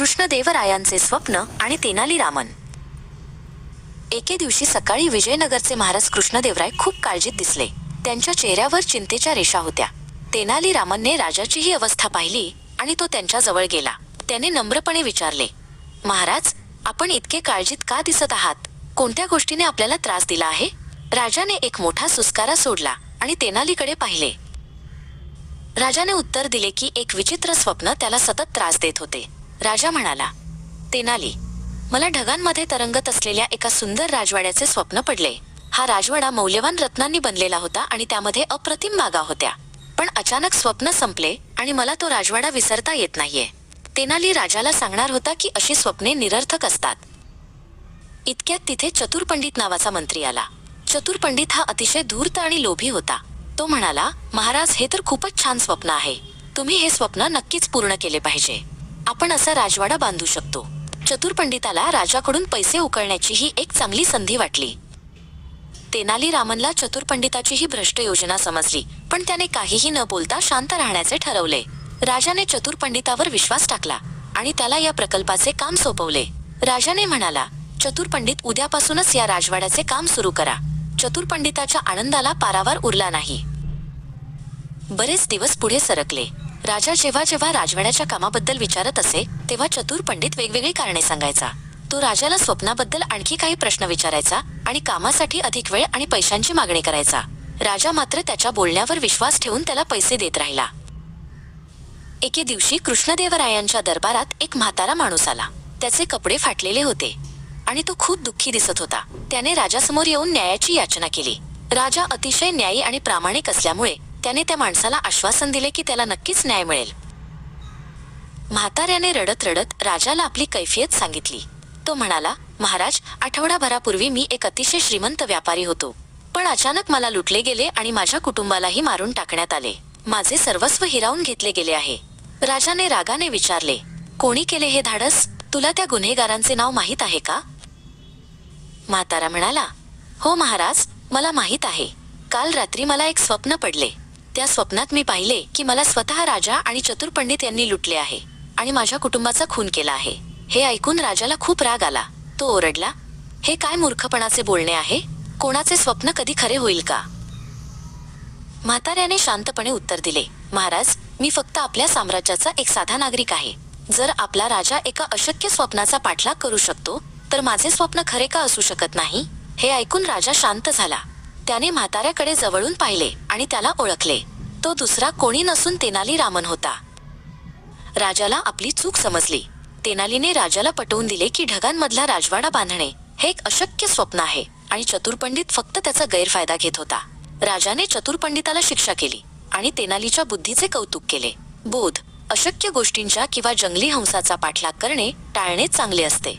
कृष्णदेवरायांचे स्वप्न आणि तेनालीरामन. एके दिवशी सकाळी विजयनगरचे महाराज कृष्णदेवराय खूप काळजीत दिसले. त्यांच्या चेहऱ्यावर चिंतेच्या रेषा होत्या. तेनालीरामनने राजाचीही अवस्था पाहिली आणि तो त्यांच्या जवळ गेला. त्याने नम्रपणे विचारले, महाराज, आपण इतके काळजीत का दिसत आहात? कोणत्या गोष्टीने आपल्याला त्रास दिला आहे? राजाने एक मोठा सुस्कारा सोडला आणि तेनालीकडे पाहिले. राजाने उत्तर दिले की एक विचित्र स्वप्न त्याला सतत त्रास देत होते. राजा म्हणाला, तेनाली, मला ढगांमध्ये तरंगत असलेल्या एका सुंदर राजवाड्याचे स्वप्न पडले. हा राजवाडा मौल्यवान रत्नांनी बनलेला होता आणि त्यामध्ये अप्रतिम बागा होत्या. पण अचानक स्वप्न संपले आणि मला तो राजवाडा विसरता येत नाहीये. तेनाली राजाला सांगणार होता की अशी स्वप्ने निरर्थक असतात. इतक्यात तिथे चतुर पंडित नावाचा मंत्री आला. चतुर पंडित हा अतिशय धूर्त आणि लोभी होता. तो म्हणाला, महाराज, हे तर खूपच छान स्वप्न आहे. तुम्ही हे स्वप्न नक्कीच पूर्ण केले पाहिजे. आपण असा राजवाडा बांधू शकतो. चतुर पंडिताला राजाकडून पैसे उकळण्याची ही एक चांगली संधी वाटली. तेनालीरामनला चतुर पंडिताची ही भ्रष्ट योजना समजली, पण त्याने काहीही न बोलता शांत राहण्याचे ठरवले. राजाने चतुर पंडितावर विश्वास टाकला आणि त्याला या प्रकल्पाचे काम सोपवले. राजाने म्हणाला, चतुर पंडित, उद्यापासूनच या राजवाड्याचे काम सुरू करा. चतुर पंडिताच्या आनंदाला पारावार उरला नाही. बरेच दिवस पुढे सरकले. राजा जेव्हा जेव्हा राजवाड्याच्या कामाबद्दल विचारत असे, तेव्हा चतुर पंडित वेगवेगळी कारणे सांगायचा. तो राजाला स्वप्नाबद्दल आणखी काही प्रश्न विचारायचा आणि कामासाठी अधिक वेळ आणि पैशांची मागणी करायचा. राजा मात्र त्याच्या बोलण्यावर विश्वास ठेवून त्याला पैसे देत राहिला. एके दिवशी कृष्णदेवरायांच्या दरबारात एक म्हातारा माणूस आला. त्याचे कपडे फाटलेले होते आणि तो खूप दुःखी दिसत होता. त्याने राजासमोर येऊन न्यायाची याचना केली. राजा अतिशय न्यायी आणि प्रामाणिक असल्यामुळे त्याने त्या माणसाला आश्वासन दिले की त्याला नक्कीच न्याय मिळेल. म्हाताऱ्याने रडत रडत राजाला आपली कैफियत सांगितली. तो म्हणाला, महाराज, आठवडाभरापूर्वी मी एक अतिशय श्रीमंत व्यापारी होतो. पण अचानक मला लुटले गेले आणि माझ्या कुटुंबालाही मारून टाकण्यात आले. माझे सर्वस्व हिरावून घेतले गेले आहे. राजाने रागाने विचारले, कोणी केले हे धाडस? तुला त्या गुन्हेगारांचे नाव माहीत आहे का? म्हातारा म्हणाला, हो महाराज, मला माहीत आहे. काल रात्री मला एक स्वप्न पडले. त्या स्वप्नात मी पाहिले की मला स्वतः राजा आणि चतुर पंडित यांनी लुटले आहे आणि माझ्या कुटुंबाचा खून केला आहे. हे ऐकून राजाला खूप राग आला. तो ओरडला, हे काय मूर्खपणाचे बोलणे आहे? कोणाचे स्वप्न कधी खरे होईल का? म्हाताऱ्याने शांतपणे उत्तर दिले, महाराज, मी फक्त आपल्या साम्राज्याचा एक साधा नागरिक आहे. जर आपला राजा एका अशक्य स्वप्नाचा पाठलाग करू शकतो, तर माझे स्वप्न खरे का असू शकत नाही? हे ऐकून राजा शांत झाला. त्याने म्हाताऱ्याकडे जवळून पाहिले आणि त्याला ओळखले. तो दुसरा कोणी नसून तेनालीरामन होता. राजाला आपली चूक समजली. तेनालीने राजाला पटवून दिले की ढगांमधला राजवाडा बांधणे हे एक अशक्य स्वप्न आहे आणि चतुर पंडित फक्त त्याचा गैरफायदा घेत होता. राजाने चतुर पंडिताला शिक्षा केली आणि तेनालीच्या बुद्धीचे कौतुक केले. बोध: अशक्य गोष्टींच्या किंवा जंगली हंसाचा पाठलाग करणे टाळणेच चांगले असते.